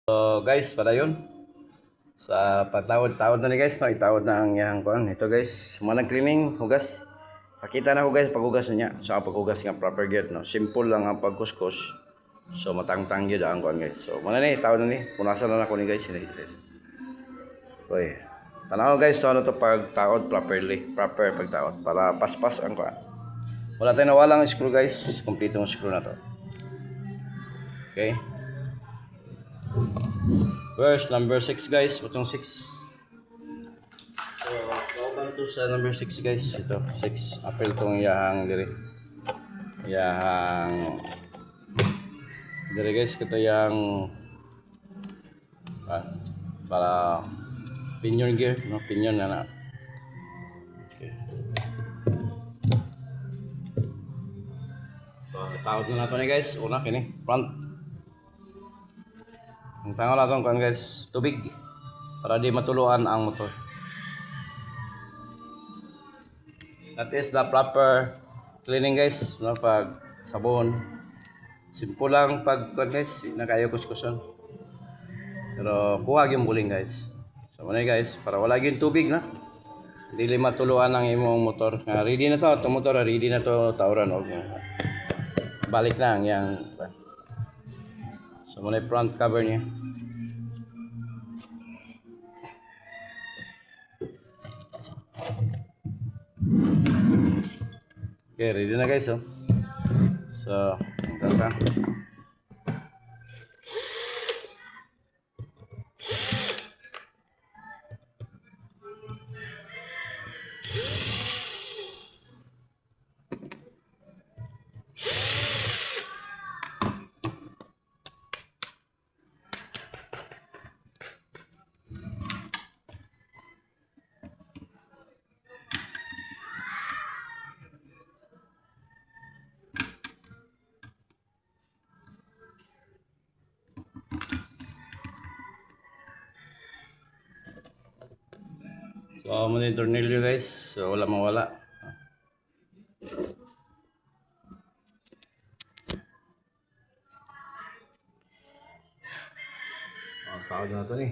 So guys, para yun. Sa patawad-tawad na ni guys, no? Itawad na ang yang kuan. Ito guys, manang cleaning, hugas. Pakita na ko guys paghugas niya. Sa paghugas nga proper gyud, no. Simple lang ang pagkuskus. So matangtang gyud ang kuan guys. So mana ni tawad na ni. Punasan na ako ni guys, ini guys. Oy. Tanaw guys, so ano to pagtaod properly, proper pagtaod para paspas ang kuan. Wala tayong nawalang screw guys, kumpletong screw na to. Okay. Verse number 6 guys, butong 6. So, kauban to sa number 6 guys. Ito, 6. Apel tong iyahang diri. Iyahang diri guys, kito yang para pinion gear, no? Pinion na. Okay. So, tawag na nato ni guys. Una kini, front. Ang tango na itong kan guys, tubig para di matuluan ang motor. That is the proper cleaning guys, no? Pag sabon. Simple lang pag guys, nakayo kuskuson. Pero kuha yung buling guys. So muna guys, para wala yung tubig na. Dili matuluan ang imong motor. Ready na to, itong motor ready na to tawran og balik na ang yang. So muna front cover niya. Okay, ready na guys, oh. So, tata. So, muna yung tornilyo guys. So, wala mawala. Tawag na ito ni.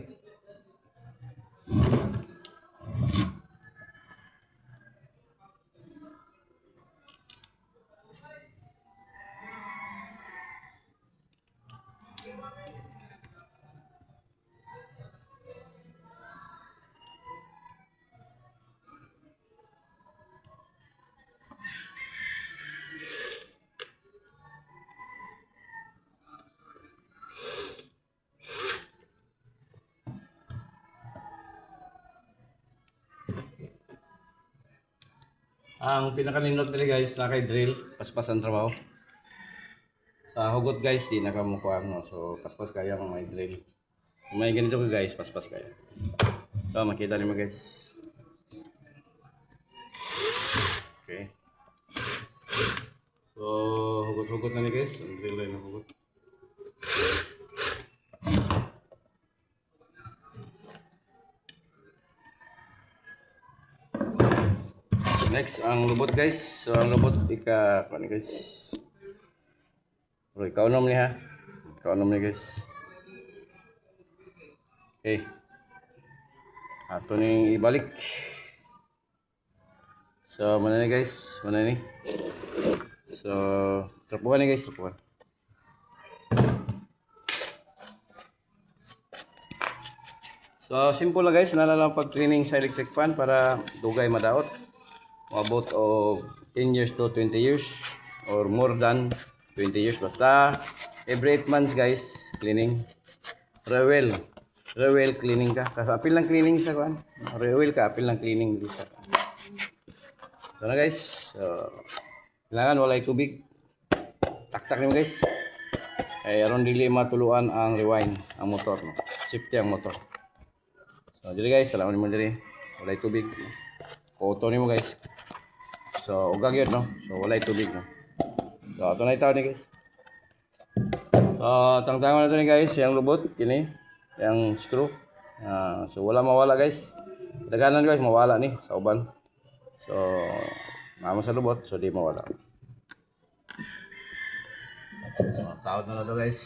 Ang pinakanindot nila guys, na kay drill, paspas ang trabaho. Sa hugot guys, di na kamukuha, no? So, paspas kaya kung may drill. Kung may ganito ka guys, paspas kaya. So, makita niyo guys. Okay. So, hugot-hugot na ni guys. Ang drill line na hugot. Next, ang lubot guys. So, ang lubot, ano guys. Pero ikaw nom niya ha. Ikaw nom niya guys. Okay. Ato ning ibalik. So, mana ni guys. Mana ni. So, trapuhan ni guys. Trapuhan. So, simple lang guys. Nalalang pag-cleaning sa electric fan para dugay madaot. About of 10 years to 20 years or more than 20 years. Basta every 8 months guys, cleaning. Rewel cleaning ka. Kasi apil lang cleaning sa kuan. Rewel ka, apil lang cleaning dito sa. So na guys. So, kailangan walay tubig. Taktak niyo guys. Ay aron dili matuluan ang rewind ang motor, no. Safety ang motor. So dili guys, kailangan mo diri walay tubig. Auto nimo guys. So ugag yun, no. So walay tubig, no. So ato na itaw ni guys. So tangtangan na to ni guys, yang lubot kini, yang screw. So wala mawala guys. Daganan guys mawala ni sa uban. So mamo sa lubot, so di mawala. So taod na to guys.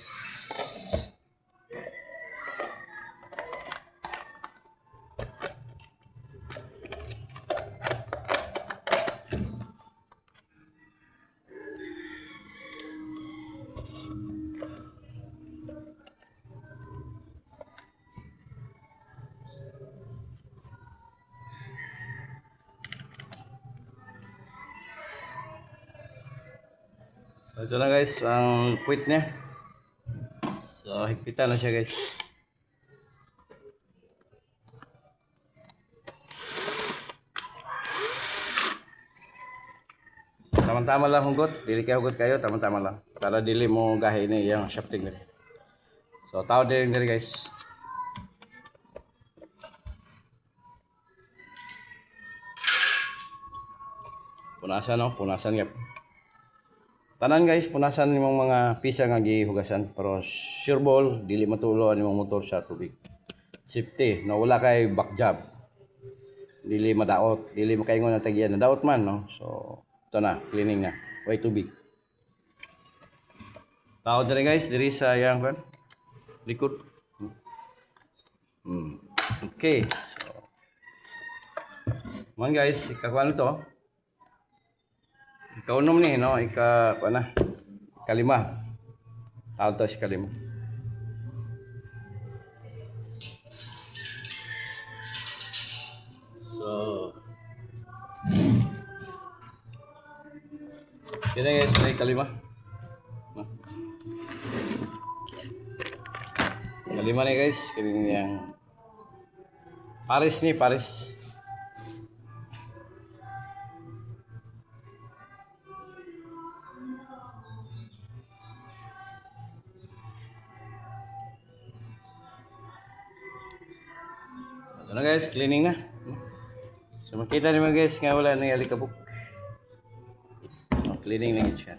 So ito na guys, ang puwit niya. So higpitan na siya guys. Tama-tama lang hugot, dili kay hugot kayo, tama-tama lang. Para dili mo gahi ni yung shafting nila. So tawad din diri guys. Punasan no, punasan gyud. Tanan guys, punasan nimong mga pisa nga gihugasan pero sure ball dili matulo ang imong motor sa tubig. Safety, no wala kay back job. Dili madaot, dili makaingon na tagyan na daot man no. So ito na, cleaning na. Way tubig. Tawad diri guys, diri sa yang kan. Likod. Okay. So, man guys, ikakuan to. Ikaunom ni no, kuana. Kalima. Tawad to si kalima. So kaya guys, may kalima. No. Kalima ni guys, kining yang Paris ni, Paris. Ano guys, cleaning na. So makita niyo guys nga wala nang alikabok. Cleaning na siya.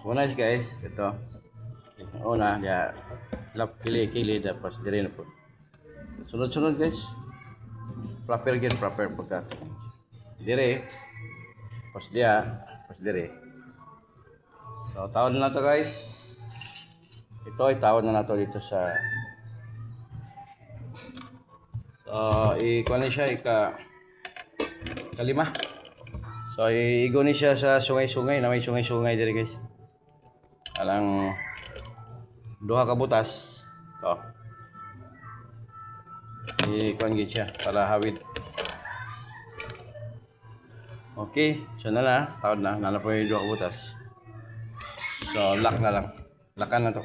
Una guys, ito. Una, ya lap kili tapos dire na po. Sunod-sunod guys. Proper pagka. Dire. Tapos dia, tapos dire. So tawad na to guys. Ito ay tawad na nato dito sa ikuha siya kalima. So igo ni siya sa sungay-sungay na may sungay-sungay diri guys. Alang duha ka butas. To. Ikuha gid siya para hawid. Okay, so na tawad na po yung duha ka butas. So lock na lang. Lakan na to.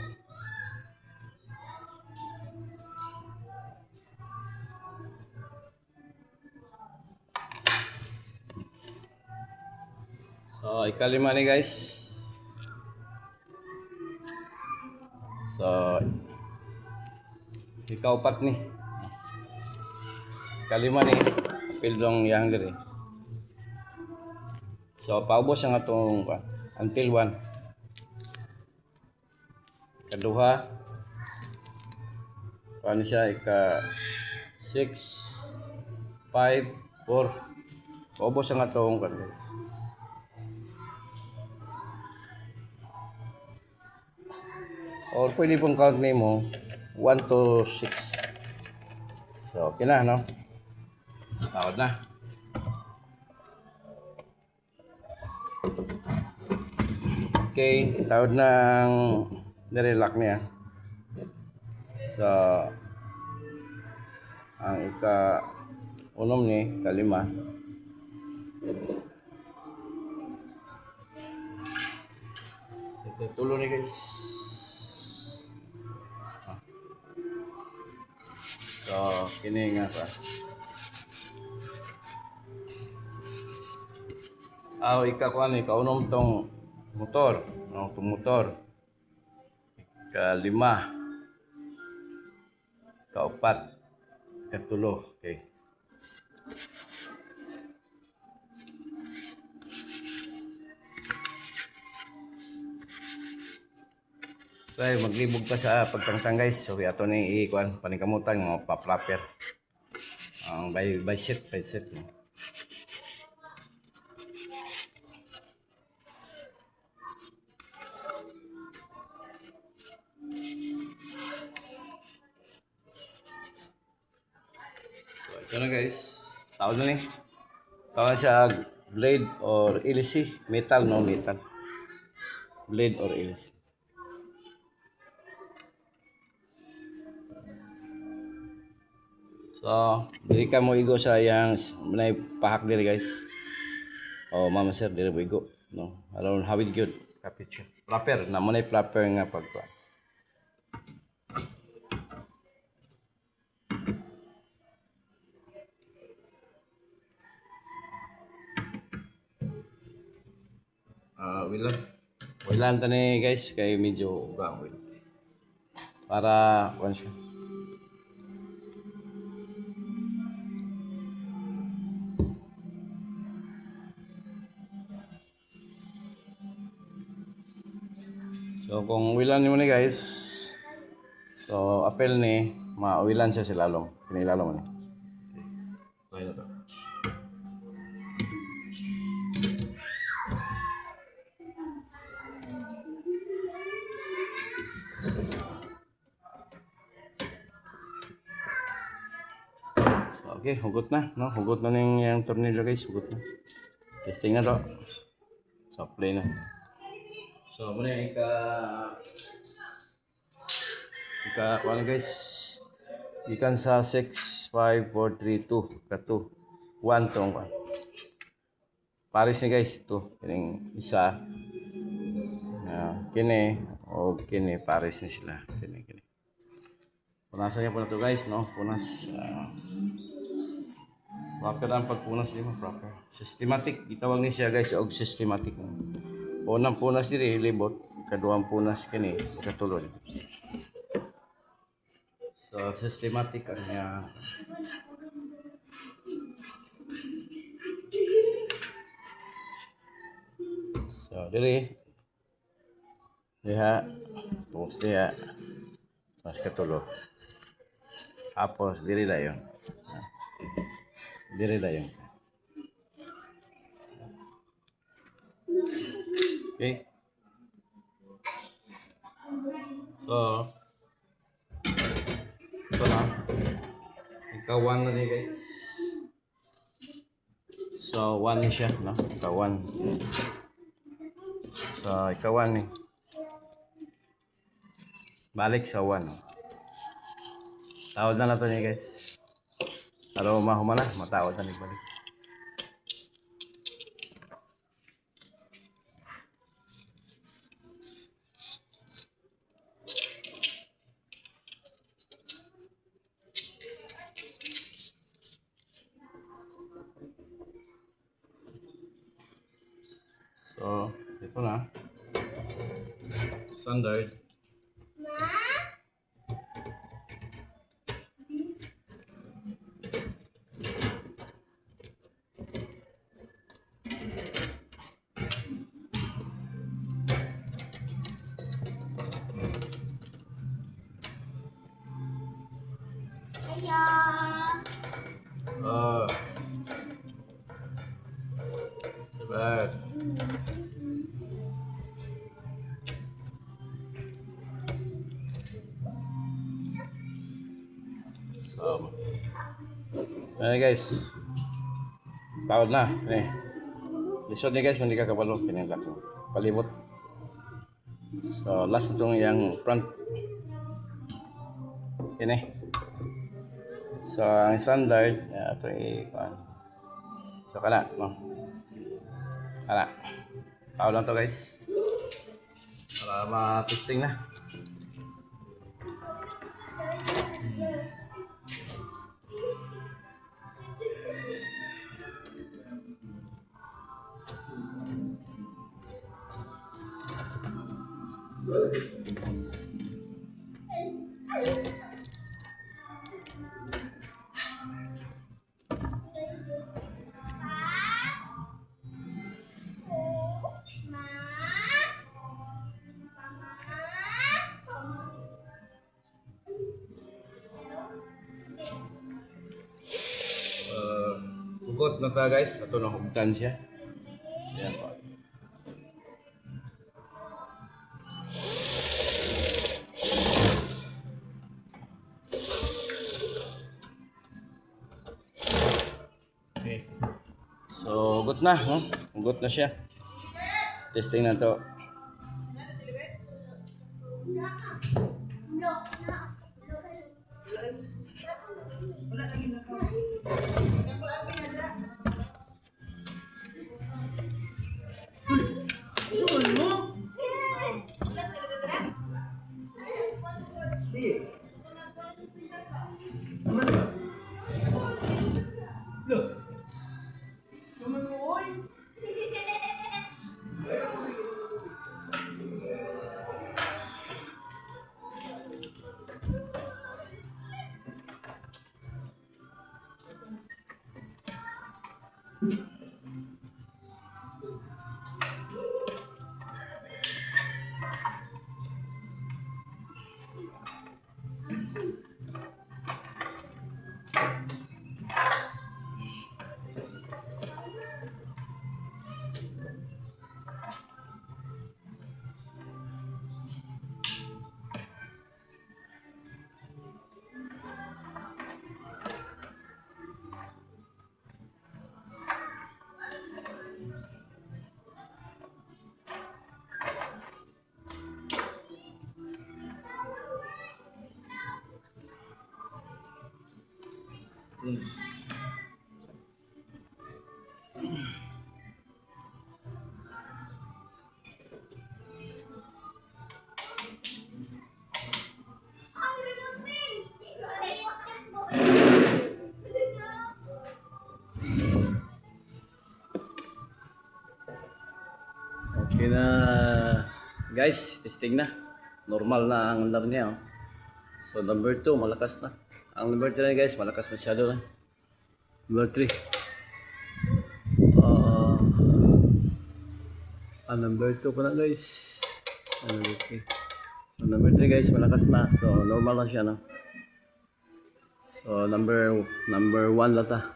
So, ikalima ni guys. So, ikaupat ni. Ikalima ni. Pildong yang diri. So, paubos ang atong until 1. Kaduha. Paano siya? Ika 6, 5, 4. Paubos ang atong guys. Or pwede pong count name mo 1 to 6. So okay na no. Tawad na. Okay, tawad ng nirelak niya. So ang unom ni kalima. Ito tulo ni guys. So, kini nga pa. Ikakuan ni kaunom tong motor, no, tong motor. Kalima. Kaupat. Katulo, okay. So, maglibog pa sa pagtangtang guys. So, ato ni ikuan paningkamutan mga pa-proper. Ang by set. No? So, ito na guys. Tawag na ni. Tawag siya blade or LC. Metal, no? Metal. Blade or LC. So, dili ka mo igo sa yang pahak diri guys. Oh, mama sir, dili mo igo, no. Aron hawid gyud. kapit siya. Proper, na mo na proper nga pagkuan. Wilan tani guys kay medyo ugang wil. Para kuan siya. So kung wilan mo ni guys, so apel ni mawilan siya sa lalong. Kinilalong ni. Okay. Na to. So, okay, hugot na, no? Hugot na ning yung tornilyo guys, hugot na. Testing na to. So play na. So muna ano guys, ikan sa 6, 5, 4, 3, 2, ka 2, 1 tong kan. Paris ni guys, to kining isa. Kini o kini Paris ni sila. Kini. Punasan niya po na to guys, no? Punas. Proper ang pagpunas niya, proper. Systematic, itawag ni siya guys, og systematic. Unang punas diri libot, kaduang punas kini katulod. So systematic ang niya. So diri diha punas diha mas katulod. Tapos diri dayon. Diri dayon. Okay. So, ito na. Ikaw 1 na rin guys. So, 1 ni siya, no? Ikaw 1. So, ikaw 1 ni. Balik sa 1. Tawad na nato niya guys. Pero mahuma na, matawad na ni balik. So, ito na. Standard. Sabar. So, ayan guys. Tawad na. Lisod ni guys, hindi ka kabalo. Pinilak mo. Palibot. So, last itong yung front. Kini. So, ang standard, ito i-kuhan. So, kana, no? Kana. Tawad lang to guys. Para ma-testing na. Hugot na ta guys, ito na hugtan siya. Ayan po. Okay. So, hugot na, no? Hugot na siya. Testing na to. Okay na guys, testing na. Normal na ang andar niya. Oh. So number 2, malakas na. Ang number 3 guys, malakas masyado na. Number 3. Number 2 pa na guys. Number 3. So number 3 guys, malakas na. So normal na siya no. So number 1 lata.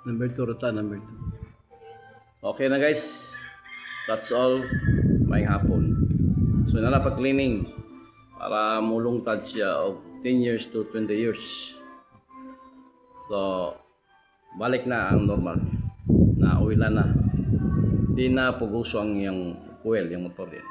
Number 2 rata, number 2. Okay na guys. That's all may hapon. So nalapag-cleaning para mulungtad siya of 10 years to 20 years. So balik na ang normal. Na oilan na. Di na puguso ang yung fuel, yung motor yan.